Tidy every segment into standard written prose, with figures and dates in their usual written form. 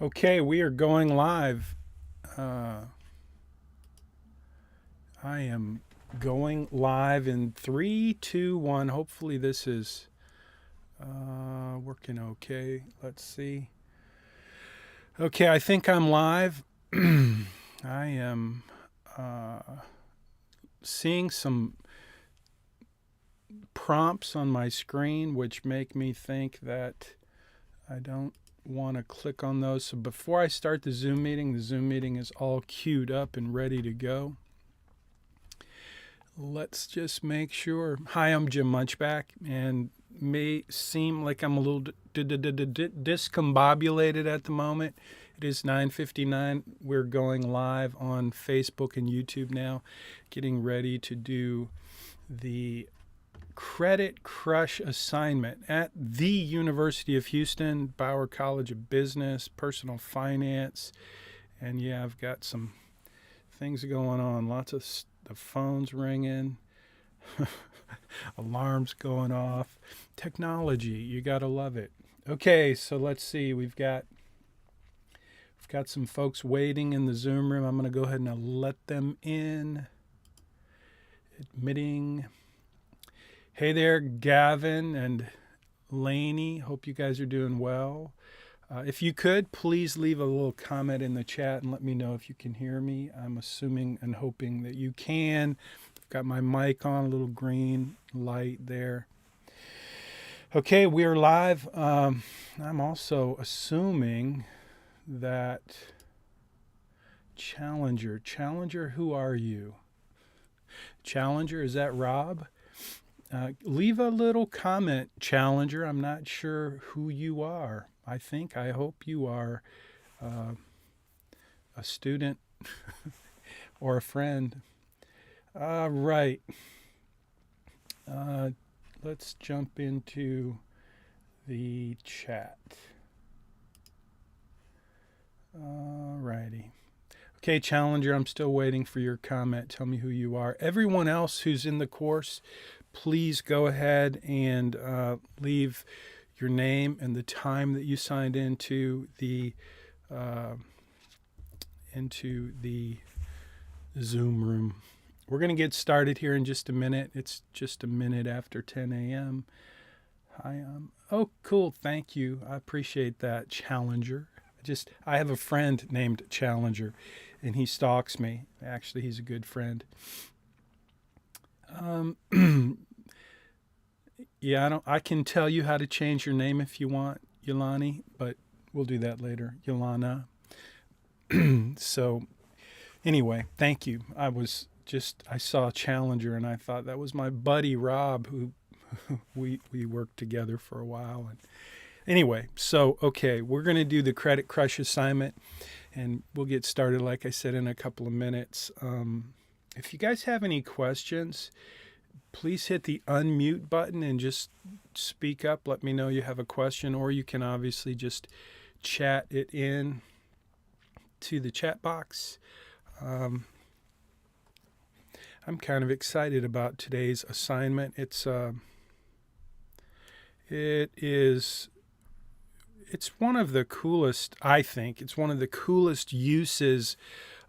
Okay, we are going live. Uh, I am going live in three, two, one. Hopefully, this is working okay. Let's see. Okay, I think I'm live. I am uh, seeing some prompts on my screen which make me think that I don't want to click on those. So before I start the Zoom meeting is all queued up and ready to go. Let's just make sure. Hi, I'm Jim Munchback, and may seem like I'm a little discombobulated at the moment. It is 9:59. We're going live on Facebook and YouTube now, getting ready to do the Credit Crush assignment at the University of Houston, Bauer College of Business, Personal Finance, and yeah, I've got some things going on. Lots of the phones ringing, alarms going off. Technology, you gotta love it. Okay, so let's see. We've got some folks waiting in the Zoom room. I'm gonna go ahead and let them in. Admitting. Hey there, Gavin and Laney. Hope you guys are doing well. If you could, please leave a little comment in the chat and let me know if you can hear me. I'm assuming and hoping that you can. I've got my mic on, a little green light there. Okay, we are live. I'm also assuming that Challenger, who are you? Challenger, is that Rob? Leave a little comment, Challenger. I'm not sure who you are. I hope you are a student or a friend. Right. Let's jump into the chat. Alrighty. Okay, Challenger, I'm still waiting for your comment. Tell me who you are. Everyone else who's in the course, please go ahead and leave your name and the time that you signed into the Zoom room. We're going to get started here in just a minute. It's just a minute after 10 a.m. Hi, oh, cool. Thank you. I appreciate that, Challenger. I have a friend named Challenger, and he stalks me. Actually, he's a good friend. Yeah, I can tell you how to change your name if you want, Yolani, but we'll do that later. Yolana. So anyway, thank you. I saw Challenger and I thought that was my buddy Rob, who we worked together for a while. And anyway, so okay, we're going to do the Credit Crush assignment, and we'll get started, like I said, in a couple of minutes. If you guys have any questions, please hit the unmute button and just speak up. Let me know you have a question, or you can obviously just chat it in to the chat box. I'm kind of excited about today's assignment. It's one of the coolest, I think, it's one of the coolest uses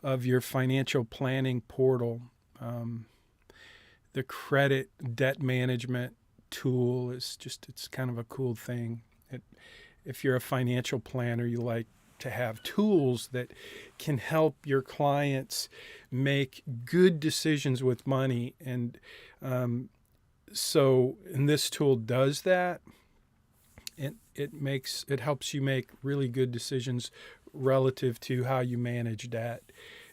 of your financial planning portal. The credit debt management tool it's kind of a cool thing. If you're a financial planner, you like to have tools that can help your clients make good decisions with money. And and this tool does that. It helps you make really good decisions relative to how you manage debt.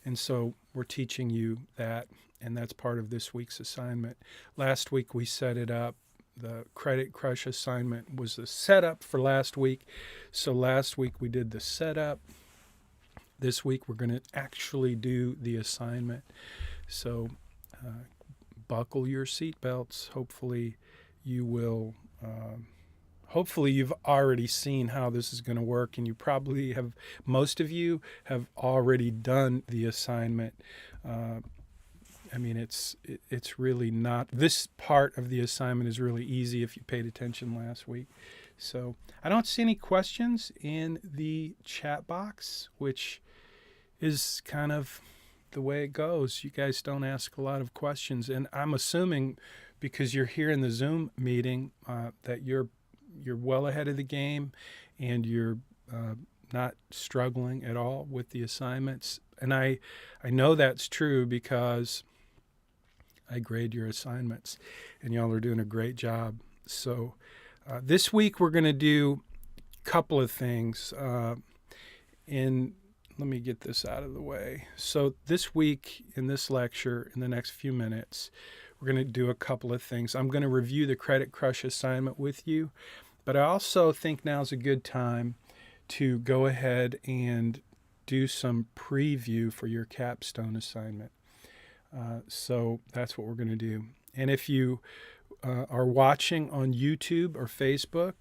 And so we're teaching you that, and that's part of this week's assignment. Last week we set it up. The Credit Crush assignment was the setup for last week. So last week we did the setup. This week we're going to actually do the assignment. So buckle your seatbelts. Hopefully you will. Hopefully you've already seen how this is going to work, and most of you have already done the assignment. I mean, it's really not, this part of the assignment is really easy if you paid attention last week. So I don't see any questions in the chat box, which is kind of the way it goes. You guys don't ask a lot of questions, and I'm assuming because you're here in the Zoom meeting that you're well ahead of the game, and you're not struggling at all with the assignments. And I know that's true because I grade your assignments, and y'all are doing a great job. So this week we're going to do a couple of things. Let me get this out of the way. So this week in this lecture, in the next few minutes, we're going to do a couple of things. I'm going to review the Credit Crush assignment with you, but I also think now's a good time to go ahead and do some preview for your capstone assignment. So that's what we're going to do. And if you are watching on YouTube or Facebook,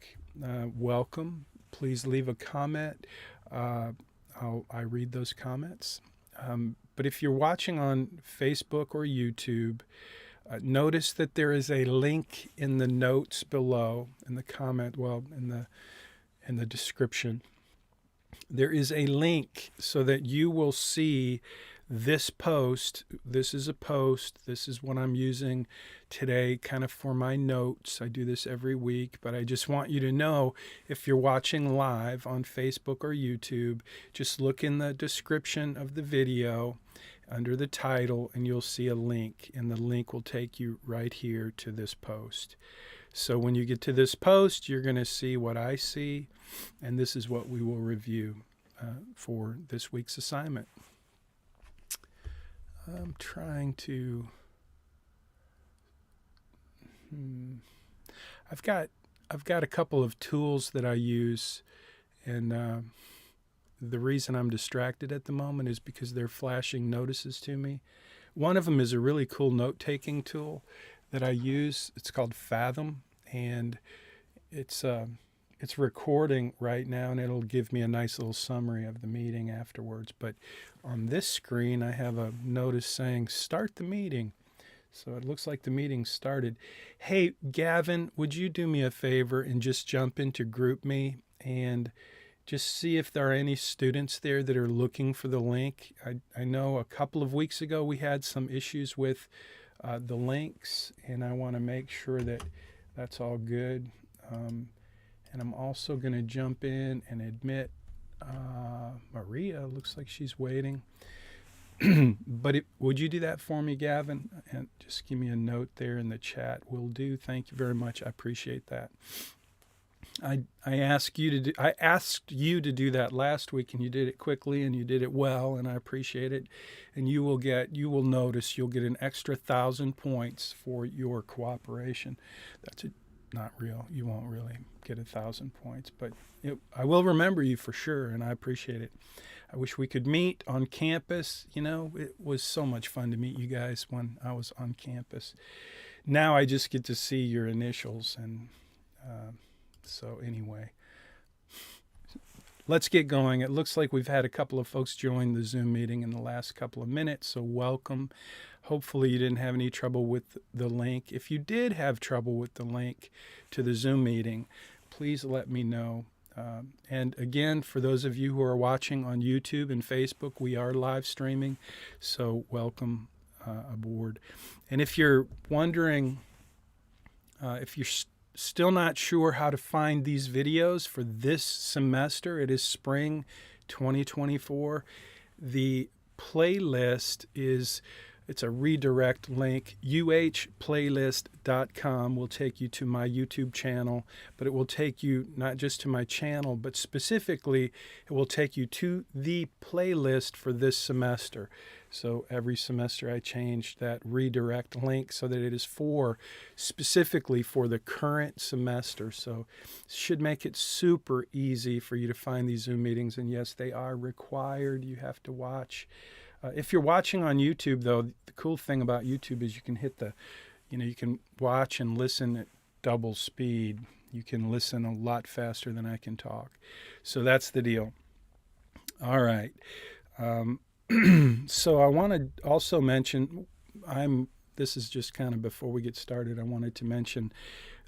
welcome. Please leave a comment. I read those comments. But if you're watching on Facebook or YouTube, notice that there is a link in the notes below, in the comment, in the description. There is a link so that you will see this post. This is a post. This is what I'm using today kind of for my notes. I do this every week, but I just want you to know, if you're watching live on Facebook or YouTube, just look in the description of the video under the title and you'll see a link, and the link will take you right here to this post. So when you get to this post, you're going to see what I see, and this is what we will review for this week's assignment. I'm trying to... I've got a couple of tools that I use, and the reason I'm distracted at the moment is because they're flashing notices to me. One of them is a really cool note-taking tool that I use. It's called Fathom, and it's recording right now, and it'll give me a nice little summary of the meeting afterwards. But on this screen, I have a notice saying, start the meeting. So it looks like the meeting started. Hey, Gavin, would you do me a favor and just jump into GroupMe and just see if there are any students there that are looking for the link? I know a couple of weeks ago we had some issues with the links, and I want to make sure that that's all good. And I'm also going to jump in and admit Maria. Looks like she's waiting. But would you do that for me, Gavin? And just give me a note there in the chat. Will do. Thank you very much. I appreciate that. I asked you to do that last week, and you did it quickly and you did it well, and I appreciate it. And you will notice you'll get an extra 1,000 points for your cooperation. That's not real. You won't really get 1,000 points, but I will remember you for sure, and I appreciate it. I wish we could meet on campus. You know, it was so much fun to meet you guys when I was on campus. Now I just get to see your initials, and so anyway, let's get going. It looks like we've had a couple of folks join the Zoom meeting in the last couple of minutes, so welcome. Hopefully you didn't have any trouble with the link. If you did have trouble with the link to the Zoom meeting, please let me know. And again, for those of you who are watching on YouTube and Facebook, we are live streaming, so welcome aboard. And if you're wondering, if you're still not sure how to find these videos for this semester, it is spring 2024. The playlist it's a redirect link. uhplaylist.com will take you to my YouTube channel, but it will take you not just to my channel, but specifically it will take you to the playlist for this semester. So every semester I change that redirect link so that it is specifically for the current semester. So it should make it super easy for you to find these Zoom meetings. And yes, they are required. You have to watch. If you're watching on YouTube, though, the cool thing about YouTube is you can you can watch and listen at double speed. You can listen a lot faster than I can talk. So that's the deal. All right. So I want to also mention, this is just kind of before we get started, I wanted to mention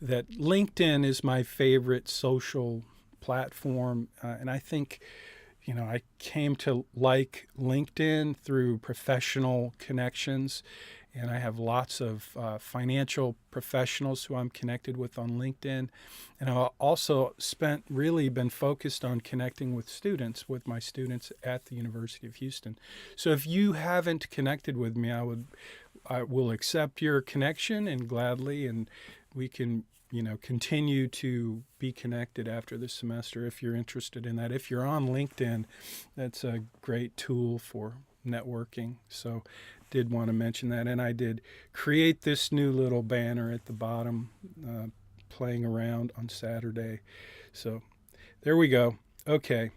that LinkedIn is my favorite social platform, and I think I came to like LinkedIn through professional connections, and I have lots of financial professionals who I'm connected with on LinkedIn. And I've also been focused on connecting with students, with my students at the University of Houston. So if you haven't connected with me, I will accept your connection and gladly, and we can continue to be connected after the semester if you're interested in that. If you're on LinkedIn, that's a great tool for networking. So did want to mention that. And I did create this new little banner at the bottom, playing around on Saturday. So there we go. Okay,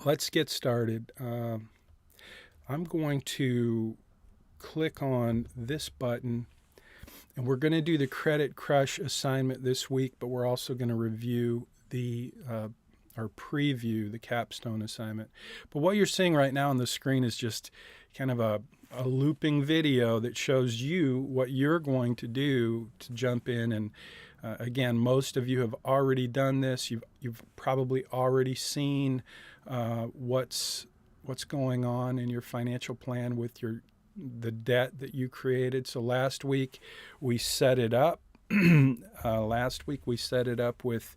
let's get started. I'm going to click on this button, and we're going to do the Credit Crush assignment this week, but we're also going to review or preview the Capstone assignment. But what you're seeing right now on the screen is just kind of a looping video that shows you what you're going to do to jump in. And again, most of you have already done this. You've probably already seen what's going on in your financial plan with the debt that you created. So last week we set it up. Last week we set it up with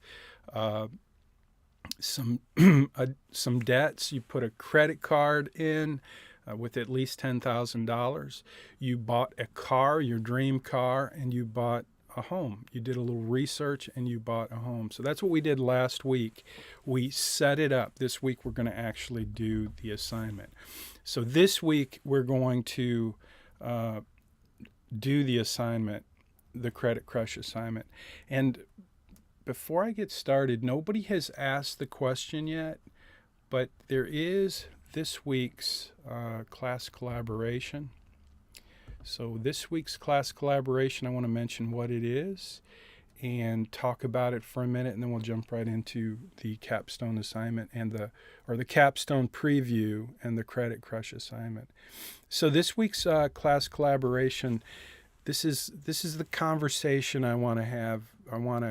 some debts. You put a credit card in with at least $10,000. You bought a car, your dream car, and you bought a home. You did a little research and you bought a home. So that's what we did last week. We set it up. This week we're going to actually do the assignment. So this week we're going to do the assignment, the Credit Crush assignment. And before I get started, nobody has asked the question yet, but there is this week's class collaboration. So this week's class collaboration, I want to mention what it is and talk about it for a minute, and then we'll jump right into the Capstone assignment and the Capstone preview and the Credit Crush assignment. So this week's class collaboration, this is the conversation I want to have. I want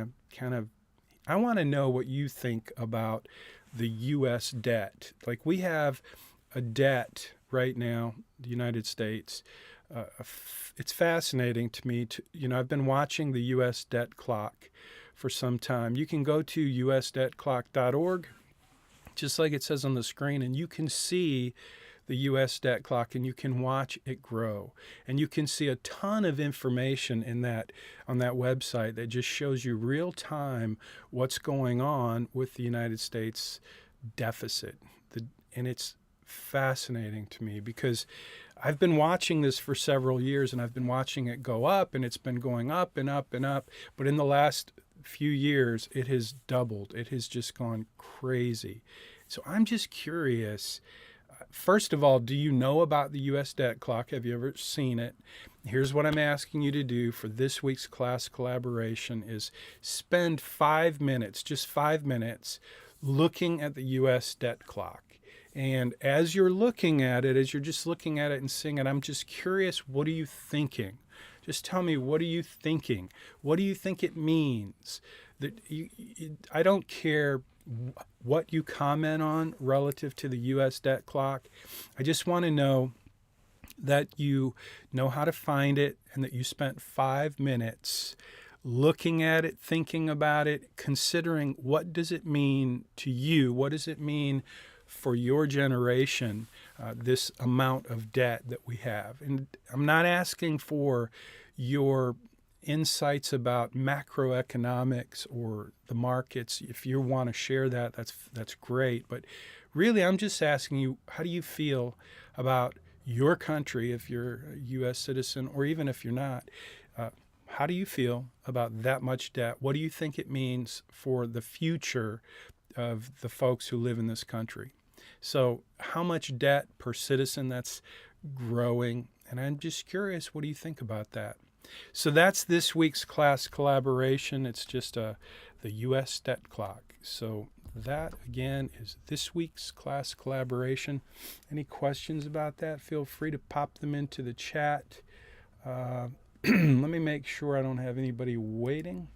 to know what you think about the U.S. debt. Like, we have a debt right now, the United States. It's fascinating to me. I've been watching the U.S. debt clock for some time. You can go to usdebtclock.org, just like it says on the screen, and you can see the U.S. debt clock, and you can watch it grow. And you can see a ton of information on that website that just shows you real time what's going on with the United States deficit. And it's fascinating to me because I've been watching this for several years, and I've been watching it go up, and it's been going up and up and up. But in the last few years, it has doubled. It has just gone crazy. So I'm just curious. First of all, do you know about the U.S. debt clock? Have you ever seen it? Here's what I'm asking you to do for this week's class collaboration is spend 5 minutes, just 5 minutes, looking at the U.S. debt clock. And as you're looking at it, as you're just looking at it and seeing it, I'm just curious, what are you thinking? Just tell me, what are you thinking? What do you think it means? I don't care what you comment on relative to the U.S. debt clock. I just want to know that you know how to find it and that you spent 5 minutes looking at it, thinking about it, considering what does it mean to you? What does it mean for your generation, this amount of debt that we have? And I'm not asking for your insights about macroeconomics or the markets. If you want to share that, that's great. But really, I'm just asking you, how do you feel about your country if you're a U.S. citizen, or even if you're not? How do you feel about that much debt? What do you think it means for the future of the folks who live in this country? So how much debt per citizen? That's growing. And I'm just curious, what do you think about that? So that's this week's class collaboration. It's just the U.S. debt clock. So that, again, is this week's class collaboration. Any questions about that? Feel free to pop them into the chat. Let me make sure I don't have anybody waiting.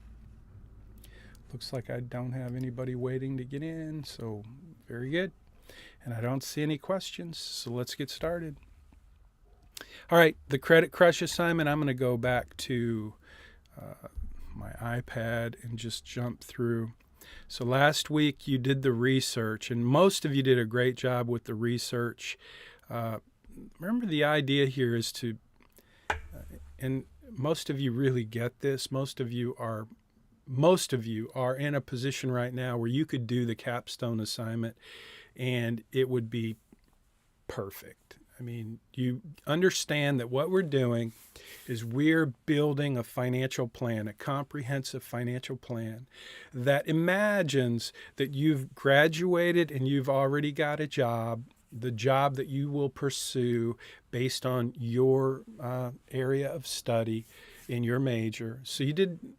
Looks like I don't have anybody waiting to get in, so very good. And I don't see any questions, so let's get started. All right, the Credit Crush assignment, I'm going to go back to my iPad and just jump through. So last week you did the research, and most of you did a great job with the research. Remember, the idea here is to, and most of you really get this. Most of you are in a position right now where you could do the Capstone assignment and it would be perfect. I mean, you understand that what we're doing is we're building a financial plan, a comprehensive financial plan that imagines that you've graduated and you've already got a job, the job that you will pursue based on your area of study in your major. So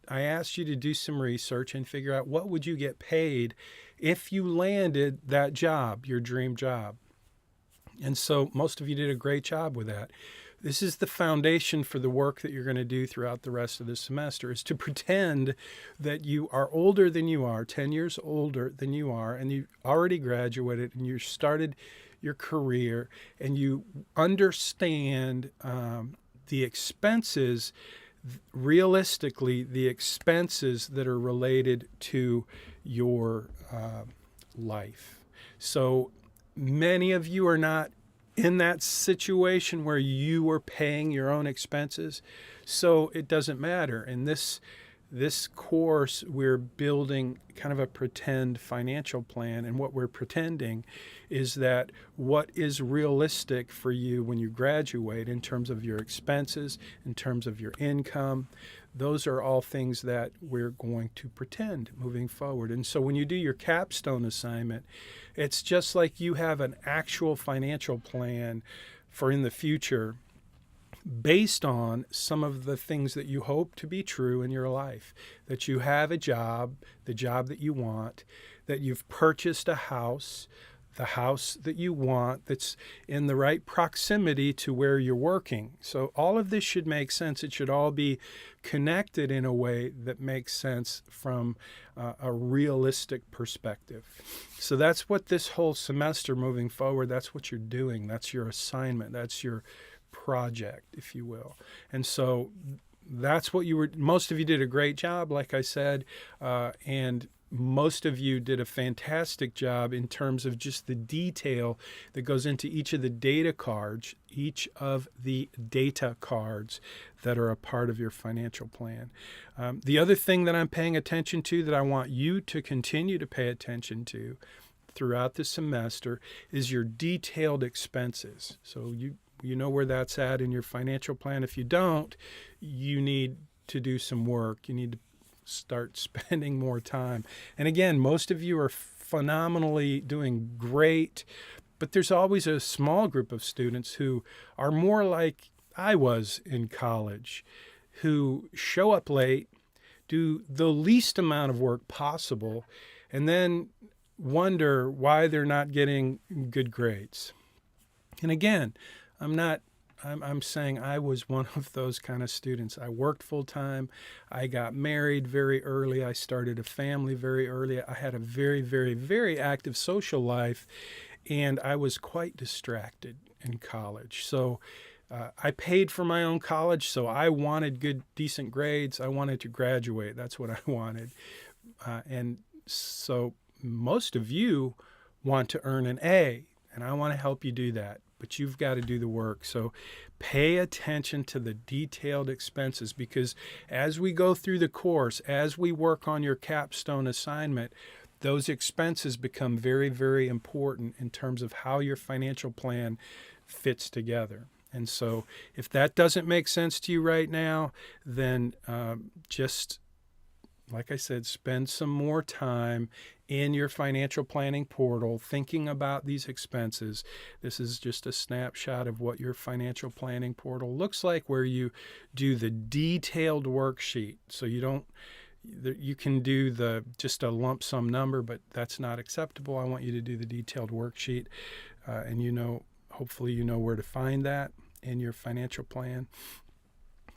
I asked you to do some research and figure out what would you get paid if you landed that job, your dream job. And so most of you did a great job with that. This is the foundation for the work that you're going to do throughout the rest of the semester, is to pretend that you are older than you are, 10 years older than you are, and you already graduated and you started your career and you understand the expenses, realistically, the expenses that are related to your life. So many of you are not in that situation where you are paying your own expenses, so it doesn't matter. In this course, we're building kind of a pretend financial plan, and what we're pretending is that what is realistic for you when you graduate in terms of your expenses, in terms of your income, those are all things that we're going to pretend moving forward. And so when you do your capstone assignment, it's just like you have an actual financial plan for in the future based on some of the things that you hope to be true in your life. That you have a job, the job that you want, that you've purchased a house, the house that you want, that's in the right proximity to where you're working. So all of this should make sense. It should all be connected in a way that makes sense from a realistic perspective. So that's what this whole semester moving forward, that's what you're doing. That's your assignment. That's your project, if you will. And so that's what most of you did a great job, like I said, and most of you did a fantastic job in terms of just the detail that goes into each of the data cards that are a part of your financial plan. The other thing that I'm paying attention to, that I want you to continue to pay attention to throughout the semester, is your detailed expenses. So you know where that's at in your financial plan. If you don't, you need to do some work. You need to start spending more time. And again, most of you are phenomenally doing great, but there's always a small group of students who are more like I was in college, who show up late, do the least amount of work possible, and then wonder why they're not getting good grades. And again, I'm saying I was one of those kind of students. I worked full time. I got married very early. I started a family very early. I had a very, very, very active social life, and I was quite distracted in college. So I paid for my own college, so I wanted good, decent grades. I wanted to graduate. That's what I wanted. And so most of you want to earn an A, and I want to help you do that. But you've got to do the work. So pay attention to the detailed expenses, because as we go through the course, as we work on your capstone assignment, those expenses become very, very important in terms of how your financial plan fits together. And so if that doesn't make sense to you right now, then just, like I said, spend some more time in your financial planning portal thinking about these expenses. This is just a snapshot of what your financial planning portal looks like, where you do the detailed worksheet. So you can do just a lump sum number, but that's not acceptable. I want you to do the detailed worksheet, and hopefully you know where to find that in your financial plan.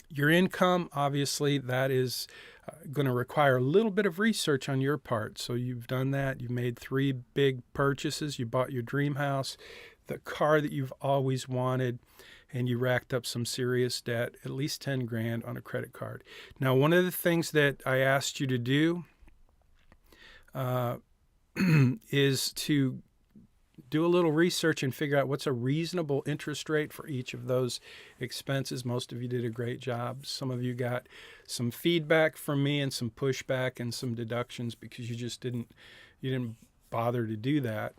Your income, obviously, that is going to require a little bit of research on your part. So you've done that. You've made 3 big purchases. You bought your dream house, the car that you've always wanted, and you racked up some serious debt, at least 10 grand on a credit card. Now, one of the things that I asked you to do is to do a little research and figure out what's a reasonable interest rate for each of those expenses. Most of you did a great job. Some of you got some feedback from me and some pushback and some deductions because you just didn't bother to do that.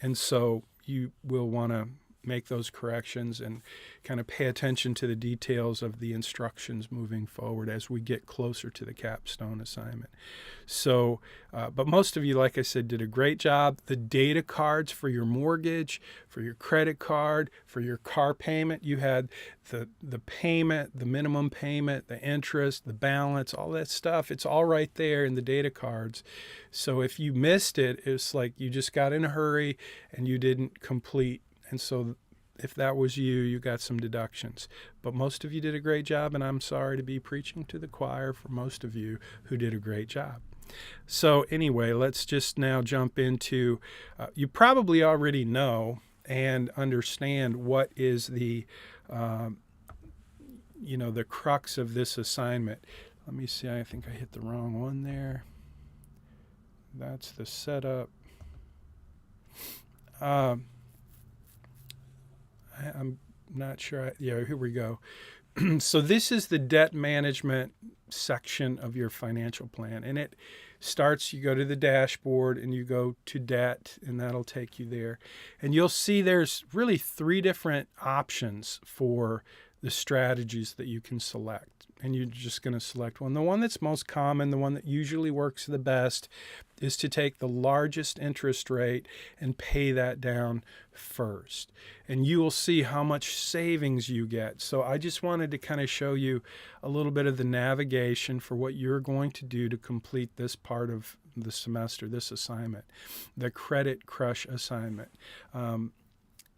And so you will want to make those corrections and kind of pay attention to the details of the instructions moving forward as we get closer to the capstone assignment. So, but most of you, like I said, did a great job. The data cards for your mortgage, for your credit card, for your car payment, you had the payment, the minimum payment, the interest, the balance, all that stuff. It's all right there in the data cards. So if you missed it, it's like you just got in a hurry and you didn't complete. And so if that was you, you got some deductions. But most of you did a great job, and I'm sorry to be preaching to the choir for most of you who did a great job. So anyway, let's just now jump into, you probably already know and understand what is the, the crux of this assignment. Let me see, I think I hit the wrong one there. That's the setup. I'm not sure. Yeah, here we go. So this is the debt management section of your financial plan. And it starts, you go to the dashboard and you go to debt, and that'll take you there. And you'll see there's really 3 different options for the strategies that you can select. And you're just going to select one. The one that's most common, the one that usually works the best, is to take the largest interest rate and pay that down first. And you will see how much savings you get. So I just wanted to kind of show you a little bit of the navigation for what you're going to do to complete this part of the semester, this assignment, the Credit Crush assignment.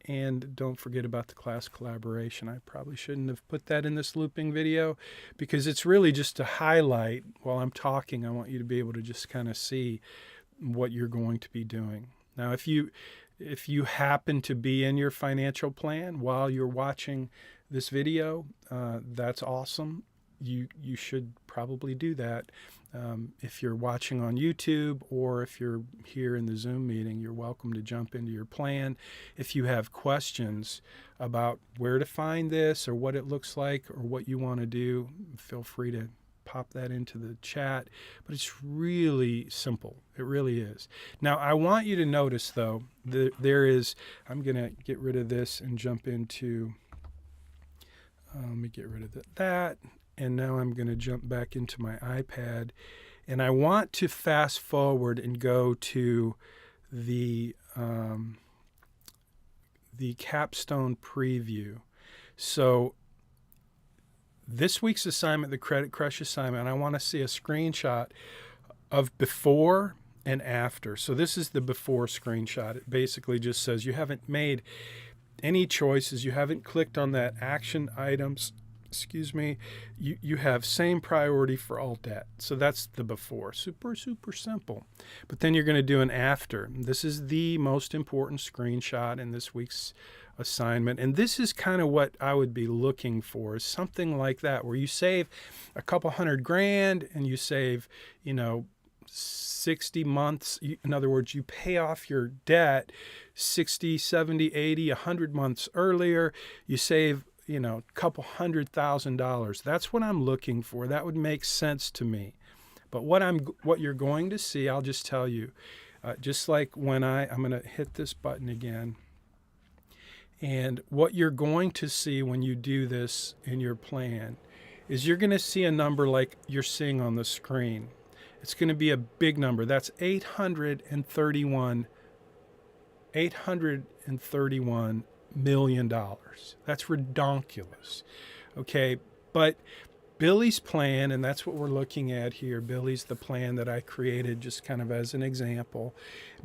And don't forget about the class collaboration. I probably shouldn't have put that in this looping video because it's really just to highlight while I'm talking. I want you to be able to just kind of see what you're going to be doing. Now, if you happen to be in your financial plan while you're watching this video, that's awesome. You should probably do that. If you're watching on YouTube or if you're here in the Zoom meeting, you're welcome to jump into your plan. If you have questions about where to find this or what it looks like or what you want to do, feel free to pop that into the chat. But it's really simple. It really is. Now, I want you to notice, though, there is, I'm going to get rid of this and jump into, let me get rid of that. And now I'm going to jump back into my iPad, and I want to fast forward and go to the capstone preview. So this week's assignment, the Credit Crush assignment, I want to see a screenshot of before and after. So this is the before screenshot. It basically just says you haven't made any choices. You haven't clicked on that action items. You have same priority for all debt. So that's the before. Super simple. But then you're going to do an after. This is the most important screenshot in this week's assignment. And this is kind of what I would be looking for, is something like that, where you save a couple $100,000 and you save, 60 months. In other words, you pay off your debt 60, 70, 80, 100 months earlier. You save a couple $100,000. That's what I'm looking for. That would make sense to me. But what you're going to see, I'll just tell you, just like when I'm going to hit this button again. And what you're going to see when you do this in your plan is you're going to see a number like you're seeing on the screen. It's going to be a big number. That's $831 million. That's redonkulous. Okay, but Billy's plan, and that's what we're looking at here. Billy's the plan that I created just kind of as an example.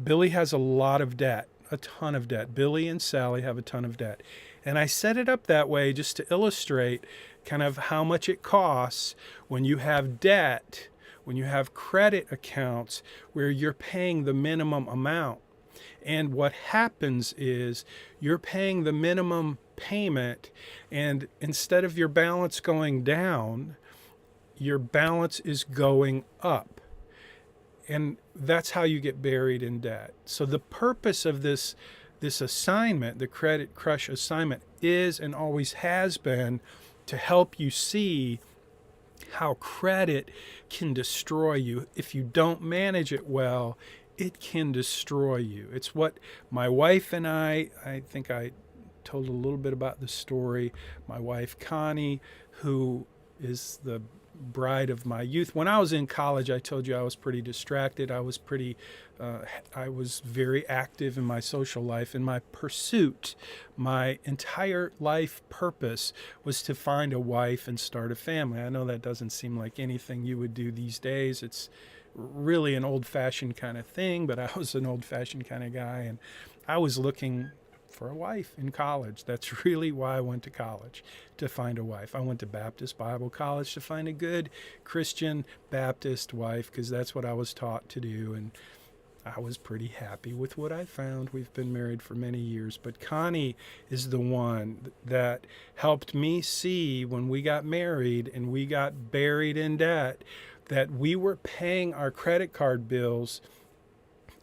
Billy has a lot of debt. a ton of debt. Billy and Sally have a ton of debt. And I set it up that way just to illustrate kind of how much it costs when you have debt, when you have credit accounts where you're paying the minimum amount. And what happens is you're paying the minimum payment, and instead of your balance going down, your balance is going up. And that's how you get buried in debt. So the purpose of this assignment, the Credit Crush assignment, is and always has been to help you see how credit can destroy you. If you don't manage it well, it can destroy you. It's what my wife and I think I told a little bit about the story. My wife, Connie, who is the bride of my youth. When I was in college, I told you I was pretty distracted. I was very active in my social life. In my pursuit, my entire life purpose was to find a wife and start a family. I know that doesn't seem like anything you would do these days. It's really an old-fashioned kind of thing, but I was an old-fashioned kind of guy, and I was looking for a wife in college. That's really why I went to college, to find a wife. I went to Baptist Bible College to find a good Christian Baptist wife, because that's what I was taught to do, and I was pretty happy with what I found. We've been married for many years, but Connie is the one that helped me see when we got married and we got buried in debt that we were paying our credit card bills,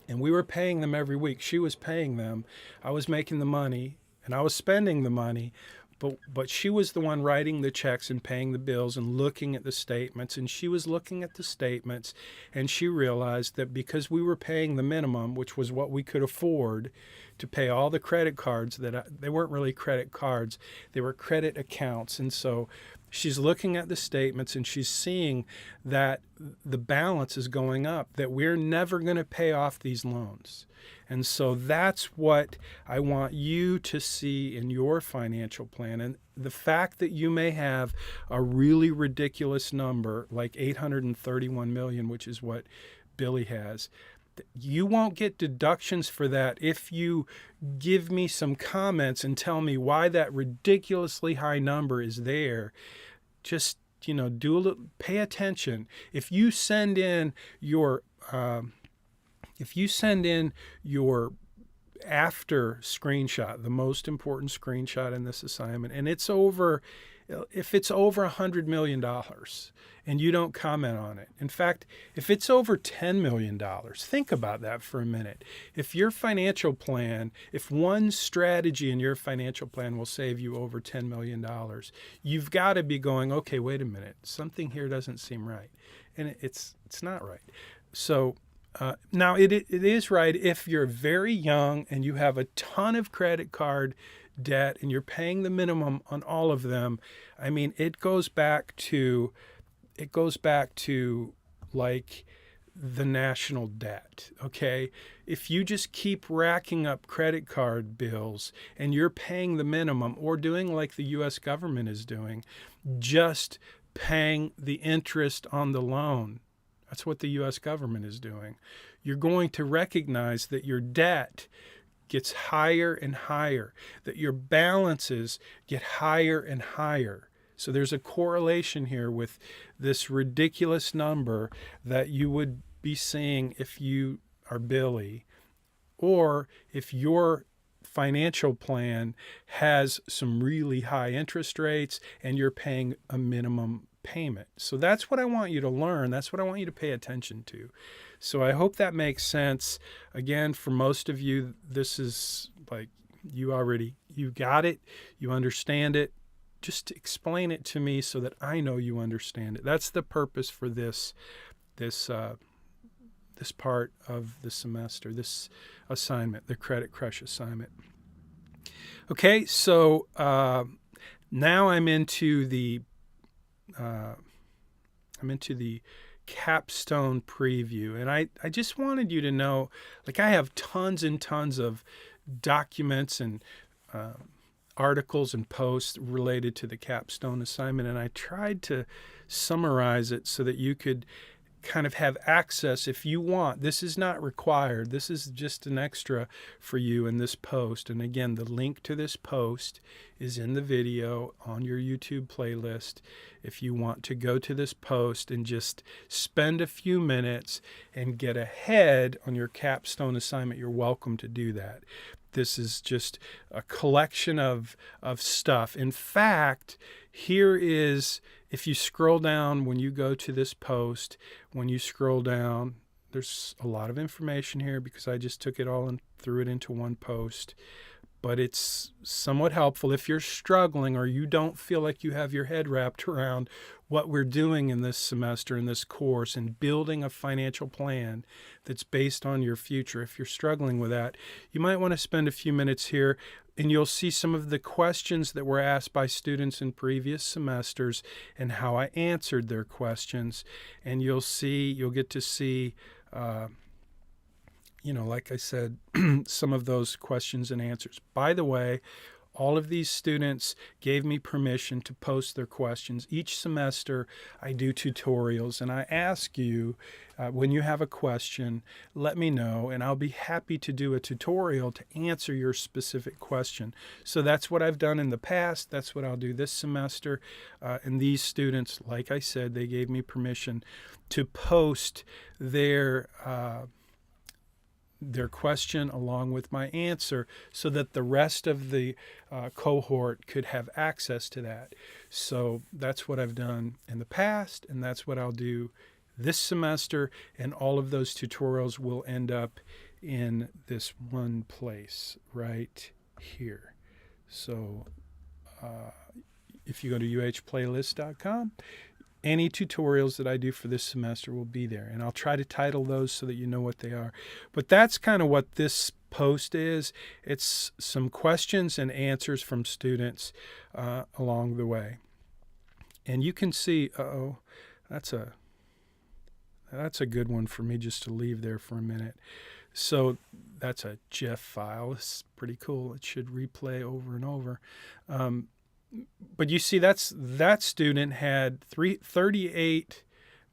and we were paying them every week. She was paying them. I was making the money, and I was spending the money, but she was the one writing the checks and paying the bills and looking at the statements. And she was looking at the statements, and she realized that because we were paying the minimum, which was what we could afford to pay all the credit cards, they weren't really credit cards, they were credit accounts. And so she's looking at the statements, and she's seeing that the balance is going up, that we're never going to pay off these loans. And so that's what I want you to see in your financial plan. And the fact that you may have a really ridiculous number, like $831 million, which is what Billy has, you won't get deductions for that if you give me some comments and tell me why that ridiculously high number is there. Just, pay attention. If you send in your after screenshot, the most important screenshot in this assignment, and if it's over $100 million and you don't comment on it. In fact, if it's over $10 million, think about that for a minute. If your financial plan, if one strategy in your financial plan will save you over $10 million, you've got to be going, okay, wait a minute, something here doesn't seem right. And it's not right. So now it is right if you're very young and you have a ton of credit card debt and you're paying the minimum on all of them. I mean, it goes back to like the national debt, okay? If you just keep racking up credit card bills and you're paying the minimum, or doing like the U.S. government is doing, just paying the interest on the loan, that's what the U.S. government is doing, you're going to recognize that your debt gets higher and higher, that your balances get higher and higher. So there's a correlation here with this ridiculous number that you would be seeing if you are Billy, or if your financial plan has some really high interest rates and you're paying a minimum payment. So that's what I want you to learn. That's what I want you to pay attention to. So I hope that makes sense. Again, for most of you, this is like you got it, you understand it. Just explain it to me so that I know you understand it. That's the purpose for this part of the semester, this assignment, the Credit Crush assignment. Okay, so now I'm into the Capstone preview, and I just wanted you to know, like, I have tons and tons of documents and articles and posts related to the Capstone assignment, and I tried to summarize it so that you could kind of have access if you want. This is not required. This is just an extra for you in this post. And again, the link to this post is in the video on your YouTube playlist. If you want to go to this post and just spend a few minutes and get ahead on your capstone assignment, you're welcome to do that. This is just a collection of stuff. In fact, here is, if you scroll down when you go to this post, when you scroll down, there's a lot of information here because I just took it all and threw it into one post. But it's somewhat helpful if you're struggling or you don't feel like you have your head wrapped around what we're doing in this semester, in this course, and building a financial plan that's based on your future. If you're struggling with that, you might want to spend a few minutes here, and you'll see some of the questions that were asked by students in previous semesters and how I answered their questions. And you'll get to see like I said, some of those questions and answers. By the way, all of these students gave me permission to post their questions. Each semester, I do tutorials, and I ask you, when you have a question, let me know, and I'll be happy to do a tutorial to answer your specific question. So that's what I've done in the past. That's what I'll do this semester. And these students, like I said, they gave me permission to post their question along with my answer so that the rest of the cohort could have access to that. So that's what I've done in the past, and that's what I'll do this semester, and all of those tutorials will end up in this one place right here. So if you go to uhplaylist.com, any tutorials that I do for this semester will be there, and I'll try to title those so that you know what they are. But that's kind of what this post is. It's some questions and answers from students along the way. And you can see, that's a good one for me just to leave there for a minute. So that's a GIF file. It's pretty cool. It should replay over and over. But you see, that student had $38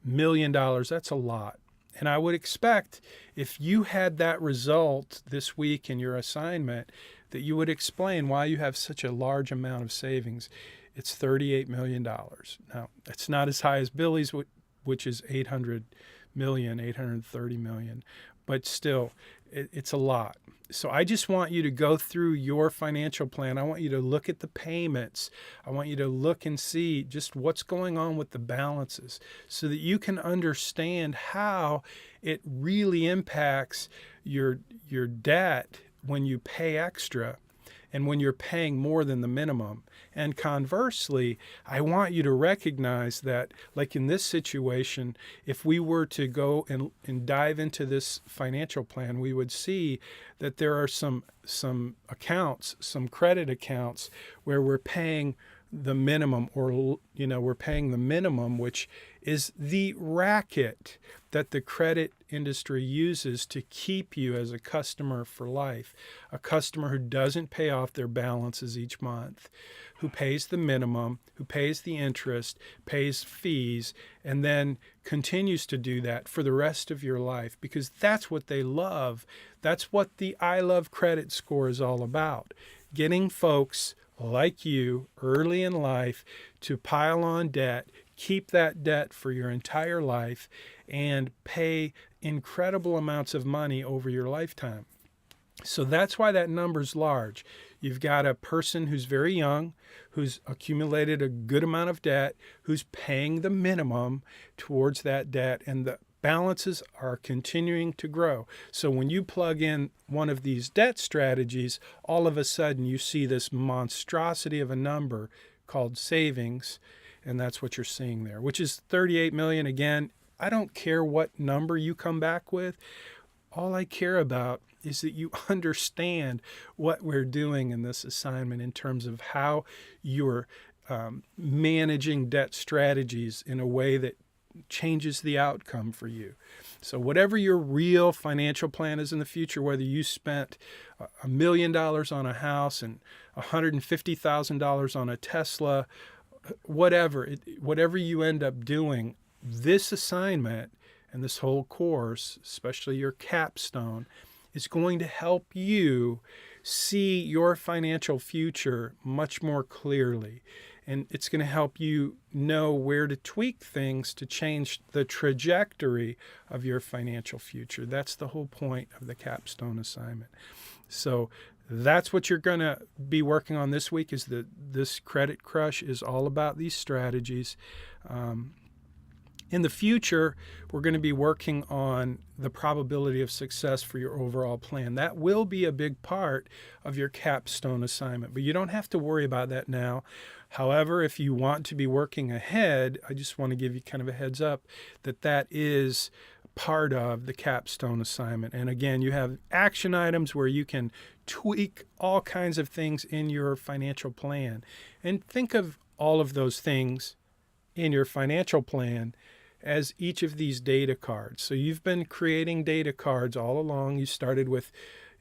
million. That's a lot. And I would expect if you had that result this week in your assignment, that you would explain why you have such a large amount of savings. It's $38 million. Now, it's not as high as Billy's, which is $830 million. But still, it's a lot. So I just want you to go through your financial plan. I want you to look at the payments. I want you to look and see just what's going on with the balances so that you can understand how it really impacts your debt when you pay extra and when you're paying more than the minimum. And conversely, I want you to recognize that, like in this situation, if we were to go and dive into this financial plan, we would see that there are some accounts, some credit accounts, where we're paying the minimum, or we're paying the minimum, which is the racket that the credit industry uses to keep you as a customer for life, a customer who doesn't pay off their balances each month, who pays the minimum, who pays the interest, pays fees, and then continues to do that for the rest of your life, because that's what they love. That's what the I Love Credit score is all about, getting folks like you early in life to pile on debt, keep that debt for your entire life, and pay incredible amounts of money over your lifetime. So that's why that number's large. You've got a person who's very young, who's accumulated a good amount of debt, who's paying the minimum towards that debt, and the balances are continuing to grow. So when you plug in one of these debt strategies, all of a sudden you see this monstrosity of a number called savings, and that's what you're seeing there, which is 38 million. Again, I don't care what number you come back with. All I care about is that you understand what we're doing in this assignment in terms of how you're managing debt strategies in a way that changes the outcome for you. So whatever your real financial plan is in the future, whether you spent $1 million on a house and $150,000 on a Tesla, whatever you end up doing, this assignment and this whole course, especially your capstone, is going to help you see your financial future much more clearly. And it's going to help you know where to tweak things to change the trajectory of your financial future. That's the whole point of the capstone assignment. So that's what you're going to be working on this week. Is that this credit crush is all about these strategies. In the future, we're going to be working on the probability of success for your overall plan. That will be a big part of your capstone assignment, but you don't have to worry about that now. However, if you want to be working ahead, I just want to give you kind of a heads up that that is part of the capstone assignment. And again, you have action items where you can tweak all kinds of things in your financial plan. And think of all of those things in your financial plan as each of these data cards. So you've been creating data cards all along. You started with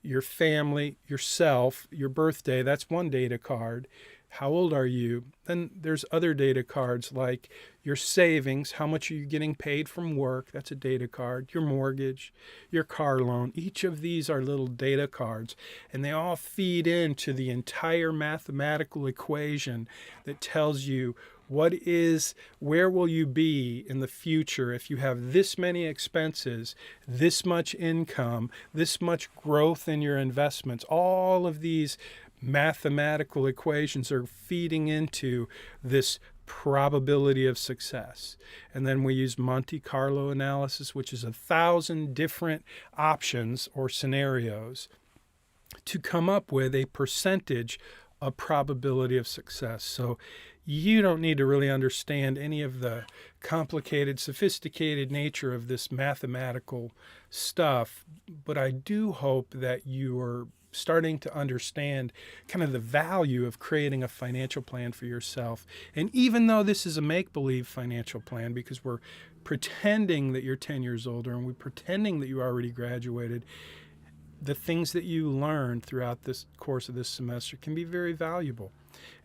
your family, yourself, your birthday. That's one data card. How old are you? Then there's other data cards like your savings, how much are you getting paid from work? That's a data card. Your mortgage, your car loan. Each of these are little data cards, and they all feed into the entire mathematical equation that tells you where will you be in the future if you have this many expenses, this much income, this much growth in your investments. All of these mathematical equations are feeding into this probability of success. And then we use Monte Carlo analysis, which is 1,000 different options or scenarios to come up with a percentage of probability of success. So you don't need to really understand any of the complicated, sophisticated nature of this mathematical stuff, but I do hope that you are starting to understand kind of the value of creating a financial plan for yourself. And even though this is a make-believe financial plan, because we're pretending that you're 10 years older and we're pretending that you already graduated, the things that you learn throughout this course of this semester can be very valuable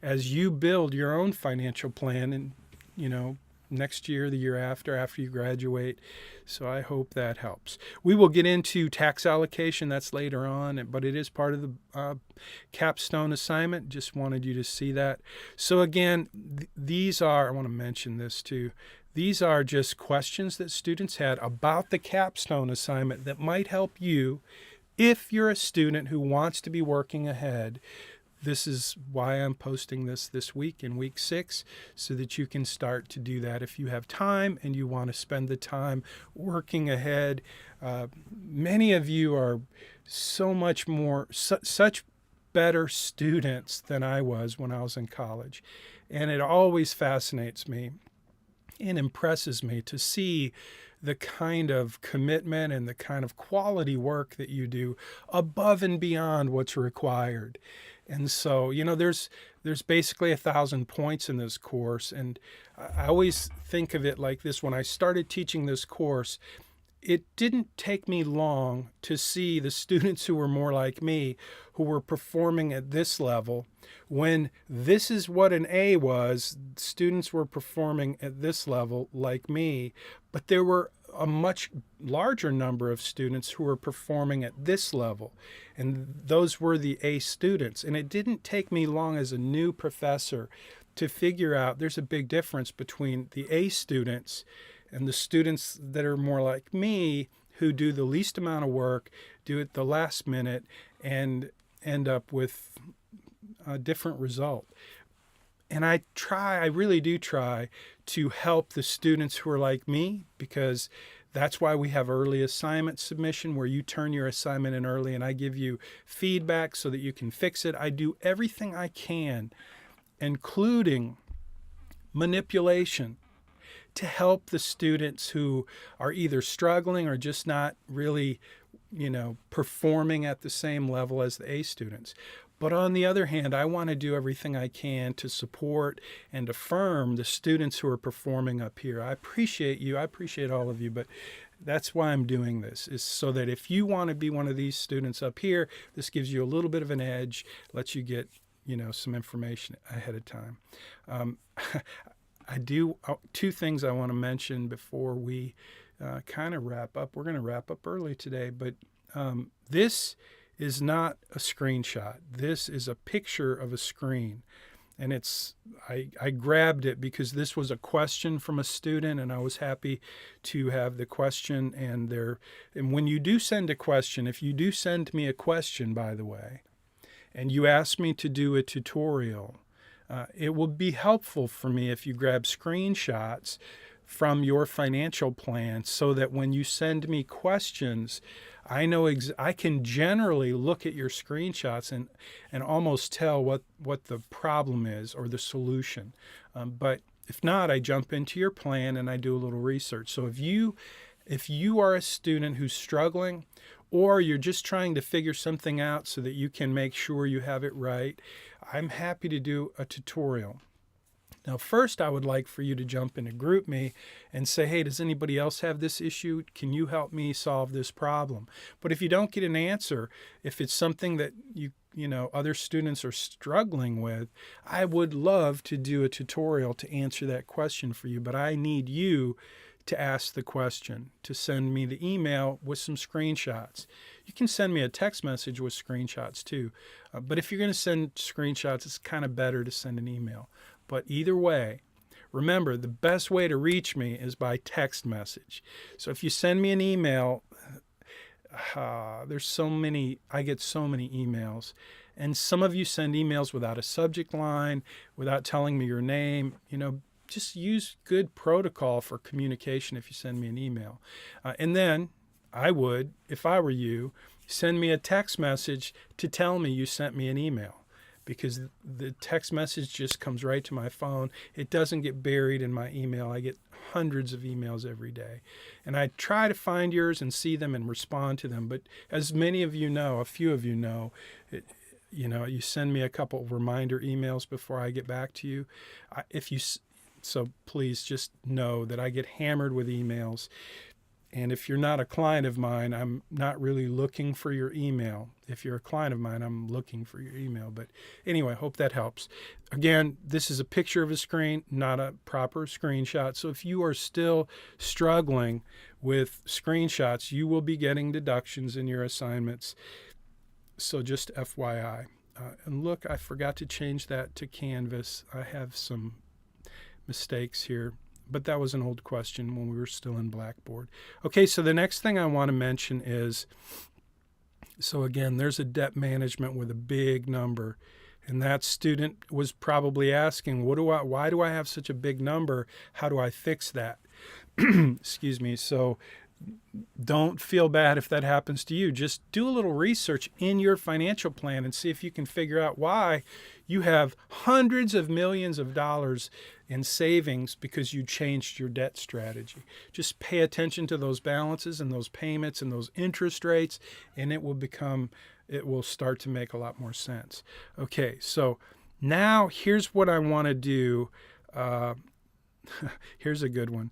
as you build your own financial plan and, next year, the year after you graduate. So I hope that helps. We will get into tax allocation. That's later on, but it is part of the capstone assignment. Just wanted you to see that. So again, these are, I want to mention this too, these are just questions that students had about the capstone assignment that might help you if you're a student who wants to be working ahead. This is why I'm posting this week in week 6, so that you can start to do that if you have time and you want to spend the time working ahead. Many of you are so much more, such better students than I was when I was in college. And it always fascinates me and impresses me to see the kind of commitment and the kind of quality work that you do above and beyond what's required. And so, there's basically 1,000 points in this course. And I always think of it like this. When I started teaching this course, it didn't take me long to see the students who were more like me, who were performing at this level. When this is what an A was, students were performing at this level like me, but there were a much larger number of students who were performing at this level, and those were the A students. And it didn't take me long as a new professor to figure out there's a big difference between the A students and the students that are more like me, who do the least amount of work, do it the last minute, and end up with a different result. And I really do try to help the students who are like me, because that's why we have early assignment submission, where you turn your assignment in early and I give you feedback so that you can fix it. I do everything I can, including manipulation, to help the students who are either struggling or just not really, performing at the same level as the A students. But on the other hand, I want to do everything I can to support and affirm the students who are performing up here. I appreciate you. I appreciate all of you, but that's why I'm doing this, is so that if you want to be one of these students up here, this gives you a little bit of an edge, lets you get, some information ahead of time. I do two things I want to mention before we kind of wrap up. We're going to wrap up early today, but this is not a screenshot. This is a picture of a screen. And I grabbed it because this was a question from a student, and I was happy to have the question. And when you do send a question, if you do send me a question, by the way, and you ask me to do a tutorial, it will be helpful for me if you grab screenshots from your financial plan so that when you send me questions, I know I can generally look at your screenshots and almost tell what the problem is or the solution. But if not, I jump into your plan and I do a little research. So if you are a student who's struggling, or you're just trying to figure something out so that you can make sure you have it right, I'm happy to do a tutorial. Now, first, I would like for you to jump into GroupMe and say, hey, does anybody else have this issue? Can you help me solve this problem? But if you don't get an answer, if it's something that other students are struggling with, I would love to do a tutorial to answer that question for you. But I need you to ask the question, to send me the email with some screenshots. You can send me a text message with screenshots too. But if you're going to send screenshots, it's kind of better to send an email. But either way, remember, the best way to reach me is by text message. So if you send me an email, I get so many emails. And some of you send emails without a subject line, without telling me your name. Just use good protocol for communication if you send me an email. And then I would, if I were you, send me a text message to tell me you sent me an email, because the text message just comes right to my phone. It doesn't get buried in my email. I get hundreds of emails every day. And I try to find yours and see them and respond to them. But as many of you know, a few of you know, you send me a couple of reminder emails before I get back to you. So please just know that I get hammered with emails. And if you're not a client of mine, I'm not really looking for your email. If you're a client of mine, I'm looking for your email. But anyway, hope that helps. Again, this is a picture of a screen, not a proper screenshot. So if you are still struggling with screenshots, you will be getting deductions in your assignments. So just FYI. And look, I forgot to change that to Canvas. I have some mistakes here, but that was an old question when we were still in Blackboard. Okay, so the next thing I want to mention is, so again, there's a debt management with a big number, and that student was probably asking, why do I have such a big number? How do I fix that? Excuse me. So don't feel bad if that happens to you. Just do a little research in your financial plan and see if you can figure out why you have hundreds of millions of dollars in savings because you changed your debt strategy. Just pay attention to those balances and those payments and those interest rates, and it will start to make a lot more sense. Okay, so now here's what I want to do. Here's a good one.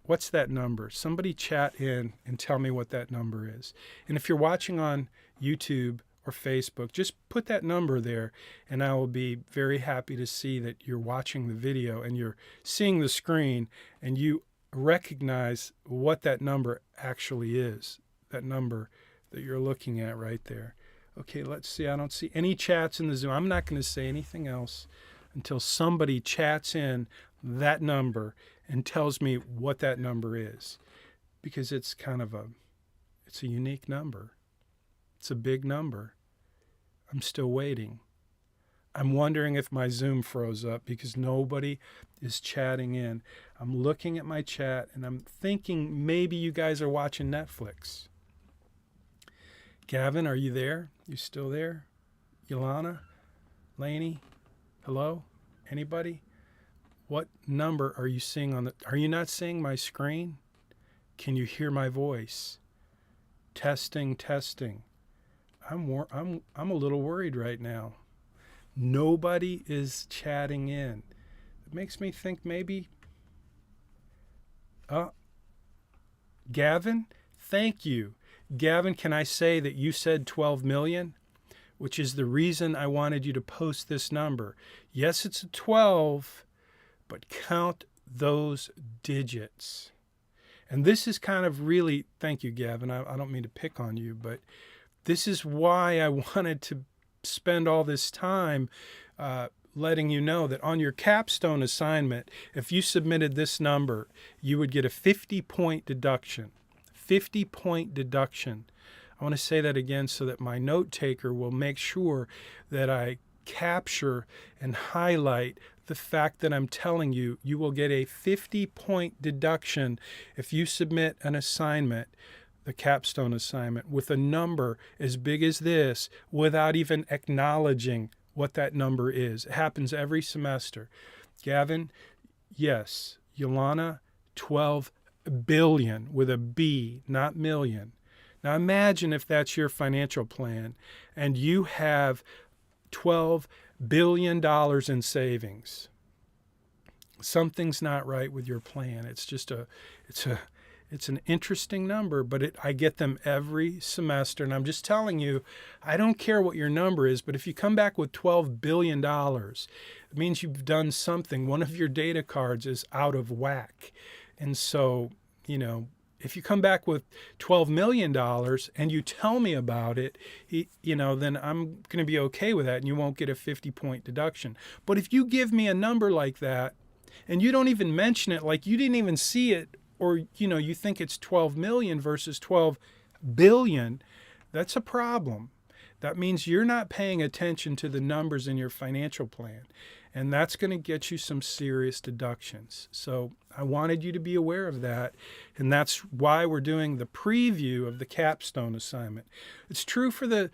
What's that number? Somebody chat in and tell me what that number is. And if you're watching on YouTube or Facebook, just put that number there, and I will be very happy to see that you're watching the video and you're seeing the screen and you recognize what that number actually is, that number that you're looking at right there. Okay, let's see. I don't see any chats in the Zoom. I'm not going to say anything else until somebody chats in that number and tells me what that number is, because it's a unique number. It's a big number. I'm still waiting. I'm wondering if my Zoom froze up because nobody is chatting in. I'm looking at my chat and I'm thinking maybe you guys are watching Netflix. Gavin, are you there? You still there? Yolana? Lainey? Hello? Anybody? What number are you seeing are you not seeing my screen? Can you hear my voice? Testing. I'm a little worried right now. Nobody is chatting in. It makes me think maybe, Gavin, thank you. Gavin, can I say that you said 12 million, which is the reason I wanted you to post this number. Yes, it's a 12, but count those digits. And this is kind of really, thank you, Gavin. I don't mean to pick on you, but this is why I wanted to spend all this time letting you know that on your capstone assignment, if you submitted this number, you would get a 50-point deduction. 50-point deduction. I want to say that again so that my note taker will make sure that I capture and highlight the fact that I'm telling you, you will get a 50-point deduction if you submit an assignment, the capstone assignment, with a number as big as this without even acknowledging what that number is. It happens every semester. Gavin, yes. Yolana, 12 billion with a B, not million. Now imagine if that's your financial plan and you have $12 billion in savings. Something's not right with your plan. It's an interesting number, but I get them every semester. And I'm just telling you, I don't care what your number is, but if you come back with $12 billion, it means you've done something. One of your data cards is out of whack. And so, if you come back with $12 million and you tell me about it, then I'm going to be okay with that and you won't get a 50-point deduction. But if you give me a number like that and you don't even mention it, like you didn't even see it, or, you think it's 12 million versus 12 billion, that's a problem. That means you're not paying attention to the numbers in your financial plan. And that's going to get you some serious deductions. So I wanted you to be aware of that. And that's why we're doing the preview of the capstone assignment. It's true for the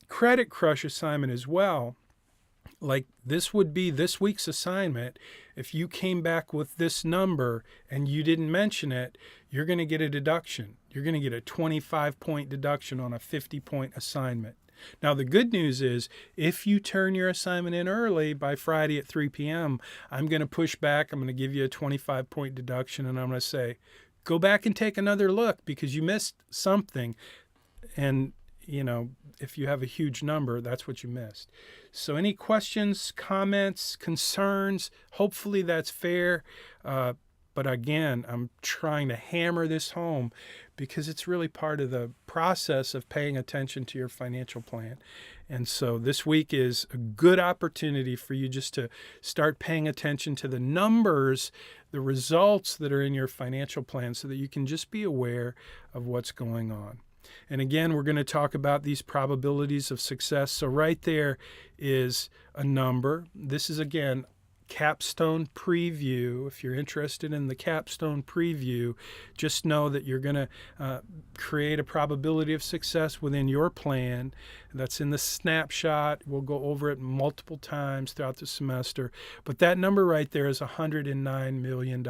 Credit Crush assignment as well. Like this would be this week's assignment. If you came back with this number and you didn't mention it, you're going to get a deduction. You're going to get a 25-point deduction on a 50-point assignment. Now, the good news is if you turn your assignment in early by Friday at 3 p.m., I'm going to push back. I'm going to give you a 25-point deduction, and I'm going to say, go back and take another look because you missed something. And, if you have a huge number, that's what you missed. So any questions, comments, concerns? Hopefully that's fair. But again, I'm trying to hammer this home because it's really part of the process of paying attention to your financial plan. And so this week is a good opportunity for you just to start paying attention to the numbers, the results that are in your financial plan so that you can just be aware of what's going on. And again, we're going to talk about these probabilities of success. So right there is a number. This is, again, capstone preview. If you're interested in the capstone preview, just know that you're going to create a probability of success within your plan. That's in the snapshot. We'll go over it multiple times throughout the semester. But that number right there is $109 million.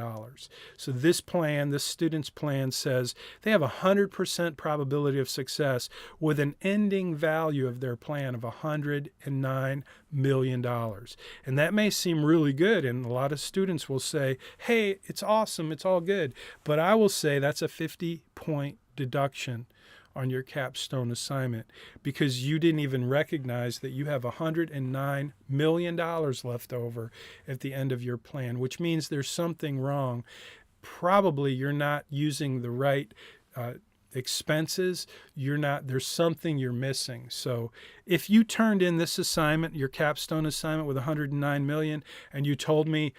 So this plan, this student's plan, says they have a 100% probability of success with an ending value of their plan of $109 million. And that may seem really good, and a lot of students will say, hey, it's awesome, it's all good. But I will say that's a 50-point deduction on your capstone assignment because you didn't even recognize that you have $109 million left over at the end of your plan, which means there's something wrong. Probably you're not using the right expenses. There's something you're missing. So if you turned in this assignment, your capstone assignment with $109 million, and you told me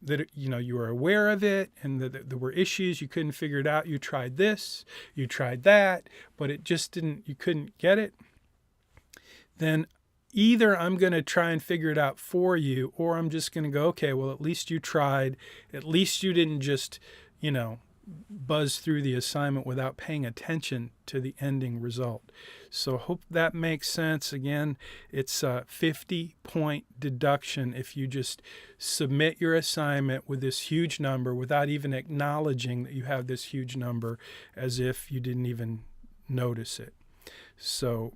that you were aware of it and that there were issues, you couldn't figure it out, you tried this, you tried that, but it just you couldn't get it, then either I'm going to try and figure it out for you, or I'm just going to go, okay, well, at least you tried. At least you didn't just, buzz through the assignment without paying attention to the ending result. So hope that makes sense. Again, it's a 50-point deduction if you just submit your assignment with this huge number without even acknowledging that you have this huge number, as if you didn't even notice it. So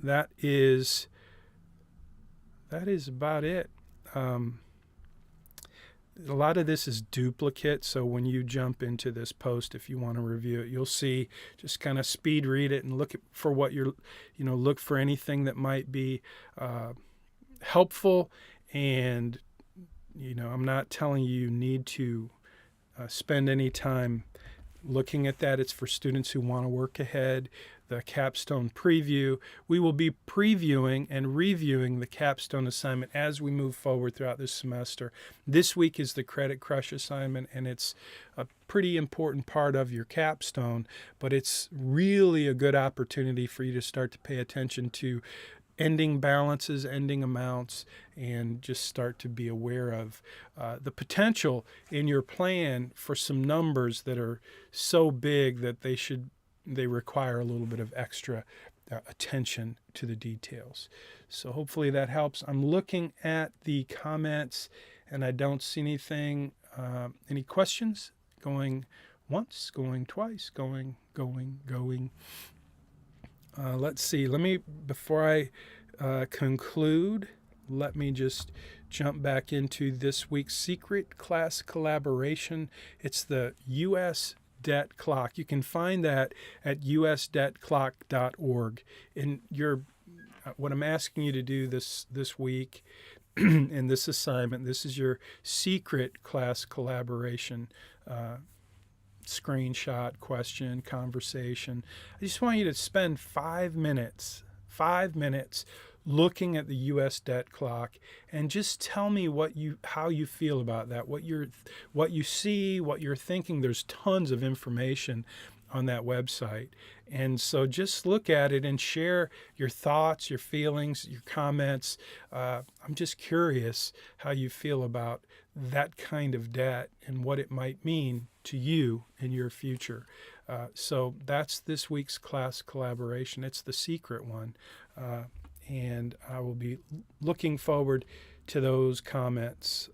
that is about it. A lot of this is duplicate, so when you jump into this post, if you want to review it, you'll see, just kind of speed read it and look for what look for anything that might be helpful. And I'm not telling you need to spend any time looking at that. It's for students who want to work ahead. The Capstone preview. We will be previewing and reviewing the Capstone assignment as we move forward throughout this semester. This week is the Credit Crush assignment, and it's a pretty important part of your capstone, but it's really a good opportunity for you to start to pay attention to ending balances, ending amounts, and just start to be aware of the potential in your plan for some numbers that are so big that they require a little bit of extra attention to the details. So hopefully that helps. I'm looking at the comments and I don't see anything. Any questions? Going once, going twice, going. Let's see. Before I conclude, let me just jump back into this week's secret class collaboration. It's the U.S. Debt Clock. You can find that at usdebtclock.org. And what I'm asking you to do this week in this assignment, this is your secret class collaboration screenshot, question, conversation. I just want you to spend 5 minutes looking at the U.S. debt clock and just tell me how you feel about that, what you see, what you're thinking. There's tons of information on that website. And so just look at it and share your thoughts, your feelings, your comments. I'm just curious how you feel about that kind of debt and what it might mean to you in your future. So that's this week's class collaboration. It's the secret one. And I will be looking forward to those comments.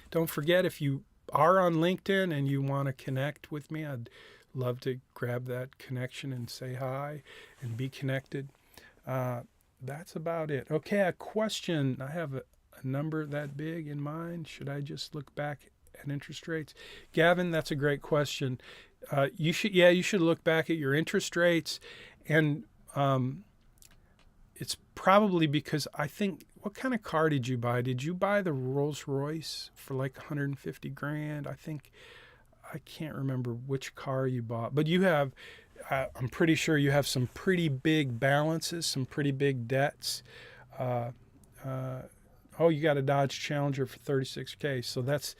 Don't forget, if you are on LinkedIn and you want to connect with me, I'd love to grab that connection and say hi and be connected. That's about it. Okay, a question. I have a number that big in mind. Should I just look back at interest rates? Gavin, that's a great question. You should look back at your interest rates, and it's probably because I think, what kind of car did you buy? Did you buy the Rolls Royce for like 150 grand? I can't remember which car you bought, but you have, I'm pretty sure you have some pretty big balances, some pretty big debts. You got a Dodge Challenger for 36K. So that's,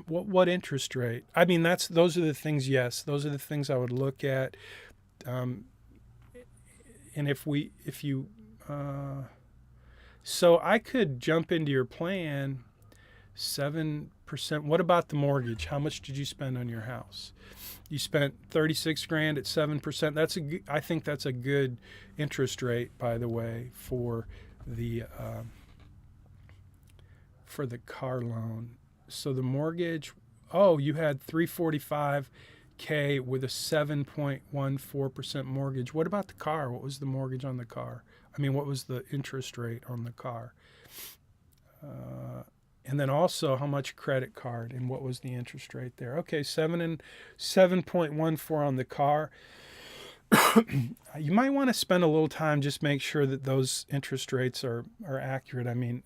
what interest rate? I mean, those are the things. Yes, those are the things I would look at. And so I could jump into your plan, 7%. What about the mortgage? How much did you spend on your house? You spent 36 grand at 7%. I think that's a good interest rate, by the way, for the car loan. So the mortgage, you had 345K with a 7.14% mortgage. What about the car? What was the mortgage on the car? I mean, what was the interest rate on the car? And then also, how much credit card and what was the interest rate there? Okay, 7.14 on the car. You might want to spend a little time, just make sure that those interest rates are accurate. I mean,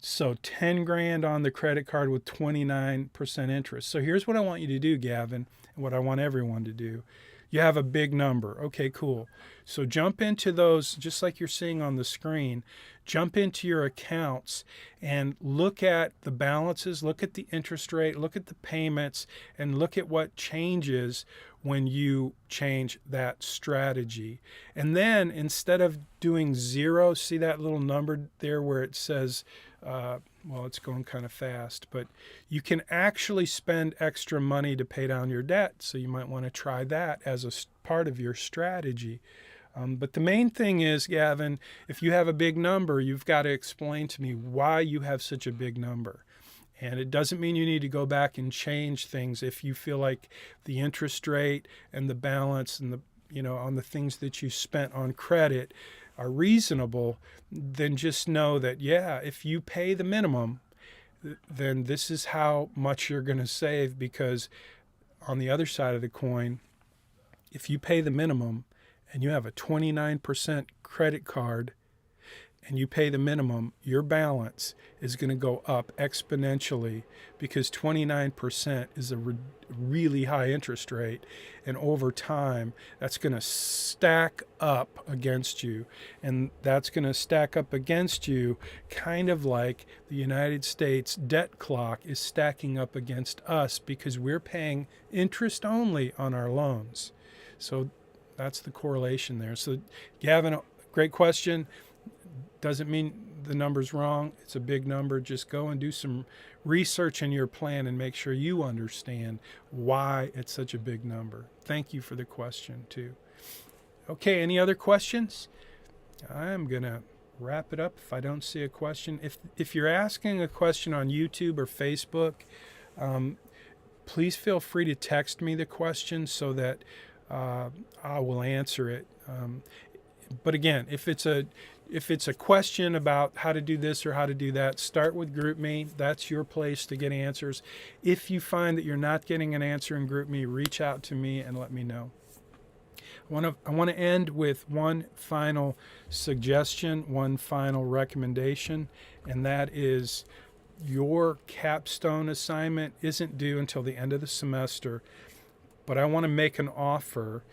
so 10 grand on the credit card with 29% interest. So here's what I want you to do, Gavin, and what I want everyone to do. You have a big number. Okay, cool. So jump into those, just like you're seeing on the screen. Jump into your accounts and look at the balances, look at the interest rate, look at the payments, and look at what changes when you change that strategy. And then instead of doing 0, see that little number there where it says, it's going kind of fast, but you can actually spend extra money to pay down your debt. So you might want to try that as a part of your strategy. But the main thing is, Gavin, if you have a big number, you've got to explain to me why you have such a big number. And it doesn't mean you need to go back and change things if you feel like the interest rate and the balance and on the things that you spent on credit are reasonable. Then just know that, if you pay the minimum, then this is how much you're going to save, because on the other side of the coin, if you pay the minimum and you have a 29% credit card, and you pay the minimum, your balance is going to go up exponentially, because 29% is a really high interest rate. And over time, that's going to stack up against you. And that's going to stack up against you kind of like the United States debt clock is stacking up against us, because we're paying interest only on our loans. So that's the correlation there. So, Gavin, great question. Doesn't mean the number's wrong. It's a big number. Just go and do some research in your plan and make sure you understand why it's such a big number. Thank you for the question, too. Okay, any other questions? I'm going to wrap it up if I don't see a question. If you're asking a question on YouTube or Facebook, please feel free to text me the question so that I will answer it. But again, if it's a question about how to do this or how to do that, start with GroupMe. That's your place to get answers. If you find that you're not getting an answer in GroupMe, reach out to me and let me know. I want to end with one final suggestion, one final recommendation, and that is your capstone assignment isn't due until the end of the semester, but I want to make an offer.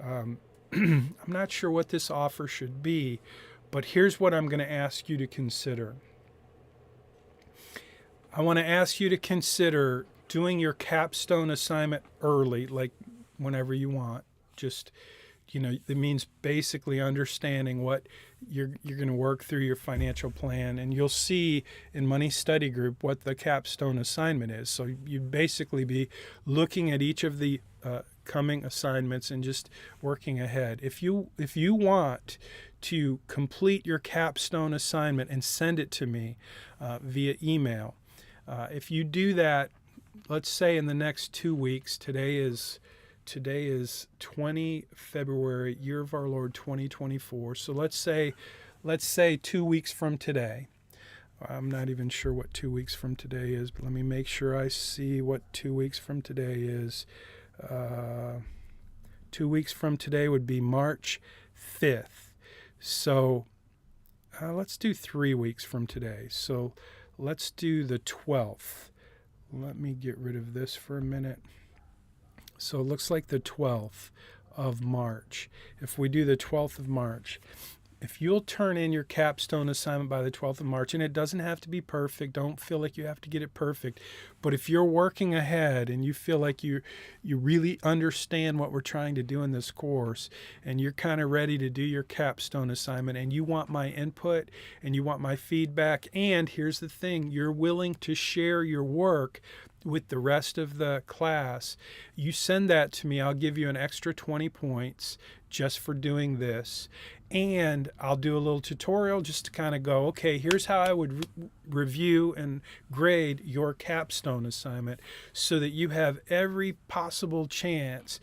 I'm not sure what this offer should be, but here's what I'm going to ask you to consider. I want to ask you to consider doing your capstone assignment early, like whenever you want. Just, it means basically understanding what you're going to work through your financial plan, and you'll see in Money Study Group what the capstone assignment is. So you'd basically be looking at each of the coming assignments and just working ahead. If you want to complete your capstone assignment and send it to me via email, if you do that, let's say in the next 2 weeks, today is 20 February, year of our Lord 2024. So let's say 2 weeks from today. I'm not even sure what 2 weeks from today is, but let me make sure I see what 2 weeks from today is. 2 weeks from today would be March 5th. So let's do 3 weeks from today. So let's do the 12th. Let me get rid of this for a minute. So it looks like the 12th of March. If we do the 12th of March, if you'll turn in your capstone assignment by the 12th of March, and it doesn't have to be perfect, don't feel like you have to get it perfect, but if you're working ahead and you feel like you really understand what we're trying to do in this course, and you're kind of ready to do your capstone assignment, and you want my input and you want my feedback, and here's the thing, you're willing to share your work with the rest of the class, you send that to me. I'll give you an extra 20 points just for doing this. And I'll do a little tutorial just to kind of go, okay, here's how I would review and grade your capstone assignment so that you have every possible chance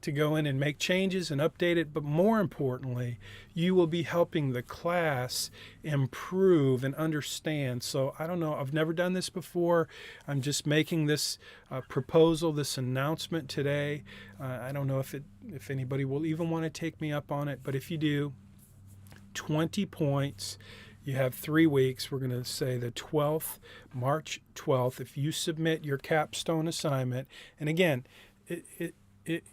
to go in and make changes and update it. But more importantly, you will be helping the class improve and understand. So I don't know, I've never done this before. I'm just making this proposal, this announcement today. I don't know if anybody will even want to take me up on it, but if you do, 20 points. You have 3 weeks. We're going to say the 12th, March 12th. If you submit your capstone assignment, and again,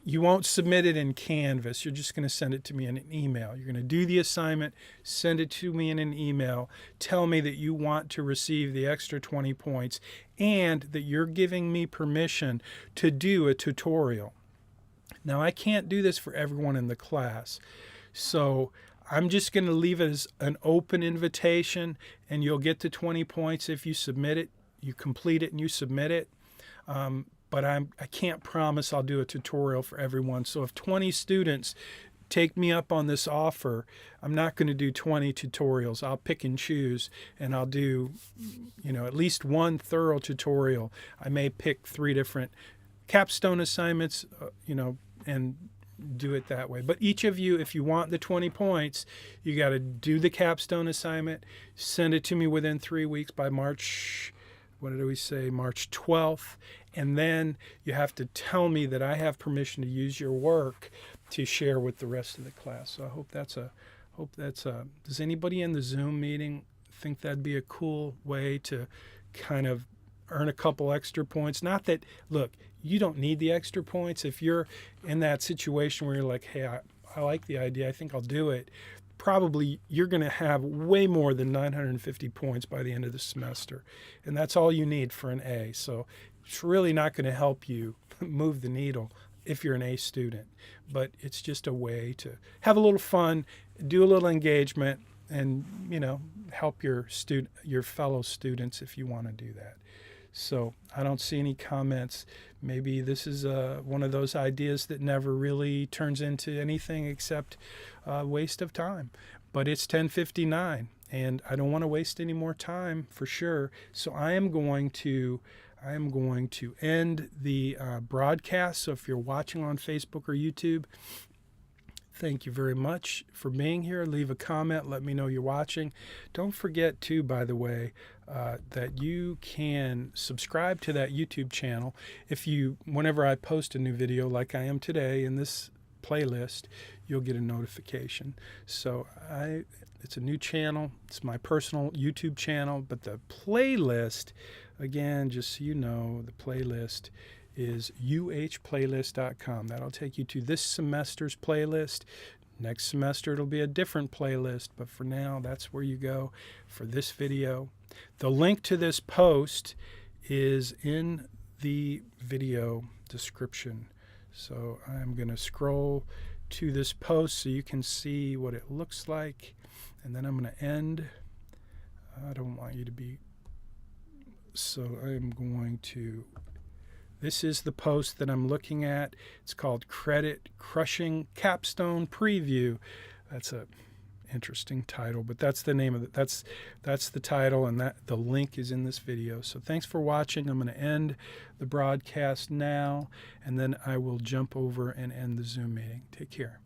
you won't submit it in Canvas. You're just going to send it to me in an email. You're going to do the assignment, send it to me in an email. Tell me that you want to receive the extra 20 points and that you're giving me permission to do a tutorial. Now, I can't do this for everyone in the class. So I'm just going to leave it as an open invitation, and you'll get the 20 points if you submit it, you complete it, and you submit it. But I can't promise I'll do a tutorial for everyone. So if 20 students take me up on this offer, I'm not going to do 20 tutorials. I'll pick and choose, and I'll do, at least one thorough tutorial. I may pick 3 different capstone assignments, and do it that way. But each of you, if you want the 20 points, you got to do the capstone assignment, send it to me within 3 weeks by March, March 12th. And then you have to tell me that I have permission to use your work to share with the rest of the class. So I hope that's a hope that's does anybody in the Zoom meeting think that'd be a cool way to kind of earn a couple extra points? Not that, look, you don't need the extra points. If you're in that situation where you're like, hey, I like the idea, I think I'll do it, probably you're going to have way more than 950 points by the end of the semester. And that's all you need for an A. So it's really not going to help you move the needle if you're an A student. But it's just a way to have a little fun, do a little engagement, and, you know, help your fellow students if you want to do that. So I don't see any comments. Maybe this is one of those ideas that never really turns into anything except a waste of time. But it's 10:59, and I don't want to waste any more time for sure. So I am going to end the broadcast. So if you're watching on Facebook or YouTube, thank you very much for being here. Leave a comment. Let me know you're watching. Don't forget, too, by the way, that you can subscribe to that YouTube channel. Whenever I post a new video like I am today in this playlist, you'll get a notification. So it's a new channel. It's my personal YouTube channel. But the playlist, again, just so you know, the playlist is uhplaylist.com. That'll take you to this semester's playlist. Next semester it'll be a different playlist, but for now that's where you go for this video. The link to this post is in the video description. So I'm going to scroll to this post so you can see what it looks like, and then I'm going to end. I don't want you to be, so I'm going to, this is the post that I'm looking at. It's called Credit Crushing Capstone Preview. That's a interesting title, but that's the name of it. That's the title, and that the link is in this video. So thanks for watching. I'm going to end the broadcast now, and then I will jump over and end the Zoom meeting. Take care.